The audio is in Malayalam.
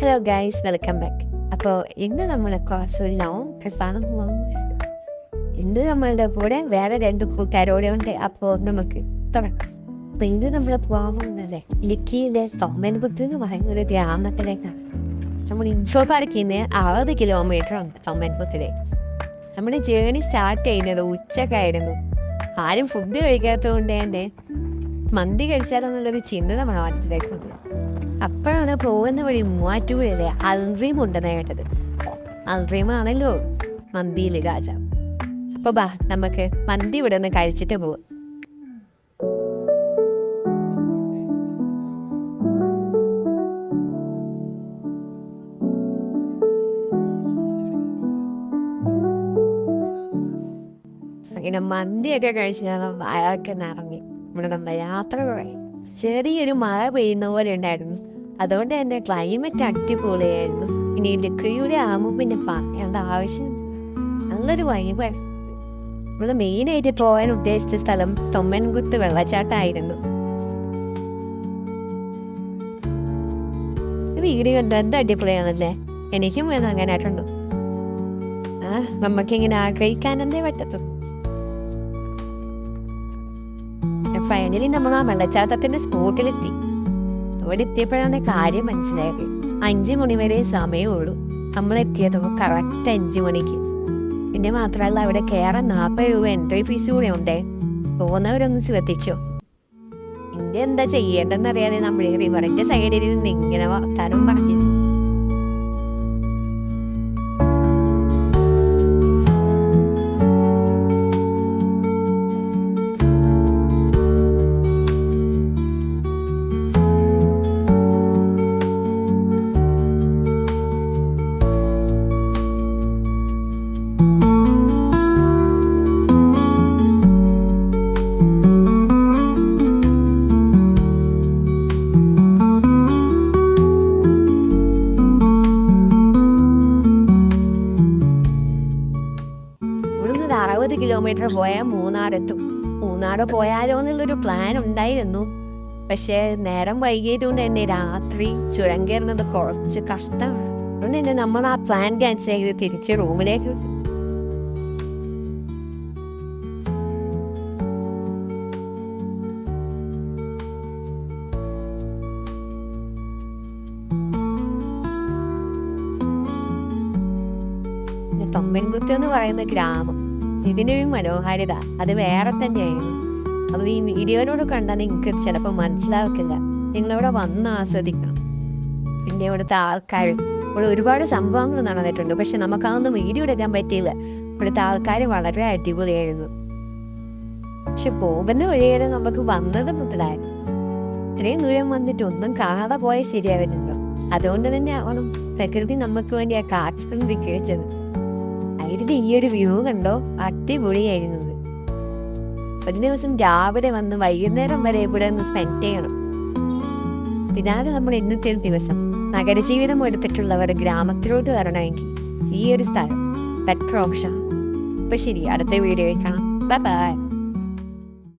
Hello guys, welcome back. അപ്പോൾ ഇന്ന് നമ്മൾ കുറച്ചൊരു ലോങ് സ്ഥലം പോകാൻ ഇന്ന് നമ്മളുടെ കൂടെ വേറെ 2 കൂട്ടുകാരോടെ ഉണ്ട്. അപ്പോൾ നമുക്ക് തുടങ്ങാം. അപ്പോൾ ഇന്ന് നമ്മൾ പോകാൻ പോകുന്നത് ഇടുക്കിയിലെ തൊമ്മൻകുത്ത് എന്ന് പറയുന്ന ഒരു ഗ്രാമത്തിലേക്കാണ്. നമ്മൾ ഇൻഫോ പാർക്കിൽ നിന്ന് 60 കിലോമീറ്റർ ഉണ്ട് തൊമ്മൻകുത്തിലേക്ക്. നമ്മുടെ ജേണി സ്റ്റാർട്ട് ചെയ്യുന്നത് ഉച്ചക്കായിരുന്നു. ആരും ഫുഡ് കഴിക്കാത്തതുകൊണ്ട് തന്നെ മന്തി കഴിച്ചാലെന്നുള്ളൊരു ചിന്ത നമ്മുടെ മനസ്സിലേക്ക് വന്നു. അപ്പോഴാണ് പോകുന്ന വഴി മൂവാറ്റുപുഴയിലെ അൽഡ്രീം ഉണ്ടെന്ന് കേട്ടത്. അൽഡ്രീമാണല്ലോ മന്തിയിലെ രാജാവ്. അപ്പോൾ ബാ, നമുക്ക് മന്തി ഇവിടെ നിന്ന് കഴിച്ചിട്ട് പോകും. അങ്ങനെ മന്തിയൊക്കെ കഴിച്ചാൽ വയറൊക്കെ നിറങ്ങി നമ്മുടെ യാത്ര പോയി. ചെറിയൊരു മഴ പെയ്യുന്ന പോലെ ഉണ്ടായിരുന്നു. അതുകൊണ്ട് തന്നെ ക്ലൈമറ്റ് അടിപൊളിയായിരുന്നു. ഇനി ഇടുക്കിയുടെ ആകുമ്പോൾ പിന്നെ പറയേണ്ട ആവശ്യം നല്ലൊരു വൈബായിരുന്നു. നമ്മൾ മെയിനായിട്ട് പോകാൻ ഉദ്ദേശിച്ച സ്ഥലം തൊമ്മൻകുത്ത് വെള്ളച്ചാട്ടമായിരുന്നു. വീഡിയോ കണ്ടോ, എന്ത് അടിപൊളിയാണല്ലേ. എനിക്കും വേണം അങ്ങനെ ആയിട്ടുണ്ടോ. നമുക്കിങ്ങനെ ആഗ്രഹിക്കാനെന്തേ പറ്റത്തുള്ളൂ. ഫൈനലി നമ്മൾ ആ വെള്ളച്ചാട്ടത്തിന്റെ സ്പോട്ടിലെത്തി. അവിടെ എത്തിയപ്പോഴാണ് കാര്യം മനസ്സിലായത്. 5 മണി വരെ സമയമുള്ളൂ. നമ്മൾ എത്തിയതോ കറക്റ്റ് 5 മണിക്ക്. പിന്നെ മാത്രമല്ല, അവിടെ കയറാൻ 40 രൂപ എൻട്രി ഫീസ് കൂടെ ഉണ്ടേ. പോകുന്നവരൊന്ന് ശ്രദ്ധിച്ചോ. ഇന്ത്യ എന്താ ചെയ്യേണ്ടെന്നറിയാതെ നമ്മൾ റിവറിന്റെ സൈഡിൽ നിന്ന് ഇങ്ങനെ വർത്താനം പറഞ്ഞു. ഇവിടുന്ന് 60 കിലോമീറ്റർ പോയാൽ മൂന്നാറെത്തും. മൂന്നാറ് പോയാലോ എന്നുള്ളൊരു പ്ലാൻ ഉണ്ടായിരുന്നു. പക്ഷേ നേരം വൈകിയതുകൊണ്ട് തന്നെ രാത്രി ചുരം കയറുന്നത് കുറച്ച് കഷ്ടമാണ്. അതുകൊണ്ട് തന്നെ നമ്മൾ ആ പ്ലാൻ ക്യാൻസൽ ചെയ്ത് തിരിച്ച് റൂമിലേക്ക്. തൊമ്മൻകുത്ത് എന്ന് പറയുന്ന ഗ്രാമം, ഇതിനൊരു മനോഹാരിത അത് വേറെ തന്നെയായിരുന്നു. അത് ഈ വീഡിയോയിലൂടെ കണ്ടാൽ നിങ്ങൾക്ക് ചിലപ്പോൾ മനസ്സിലാക്കില്ല. നിങ്ങളവിടെ വന്ന് ആസ്വദിക്കണം. പിന്നെ ഇവിടുത്തെ ആൾക്കാർ, ഇവിടെ ഒരുപാട് സംഭവങ്ങൾ നടന്നിട്ടുണ്ട്. പക്ഷെ നമുക്കതൊന്നും വീഡിയോ എടുക്കാൻ പറ്റിയില്ല. ഇവിടുത്തെ ആൾക്കാർ വളരെ അടിപൊളിയായിരുന്നു. പക്ഷെ പോകുന്ന വഴിയേറെ നമുക്ക് വന്നത് മുതലായിരുന്നു. ഇത്രയും ദൂരം വന്നിട്ട് ഒന്നും കാണാതെ പോയാൽ ശരിയാവില്ലല്ലോ. അതുകൊണ്ട് തന്നെ ആവണം പ്രകൃതി നമുക്ക് വേണ്ടി ആ കാഴ്ച വെച്ചത്. അതിൻ്റെ ഈ ഒരു വ്യൂ കണ്ടോ, അടിപൊളിയായിരുന്നത്. ഒരു ദിവസം രാവിലെ വന്ന് വൈകുന്നേരം വരെ ഇവിടെ ഒന്ന് സ്പെൻഡ് ചെയ്യണം. പിന്നാലെ നമ്മൾ ഇന്നത്തെ ദിവസം നഗരജീവിതം എടുത്തിട്ടുള്ളവർ ഗ്രാമത്തിലോട്ട് വരണമെങ്കിൽ ഈ ഒരു സ്ഥലം ബെറ്റർ ഓപ്ഷൻ. അപ്പൊ ശരി, അടുത്ത വീഡിയോയിൽ കാണാം. Bye bye.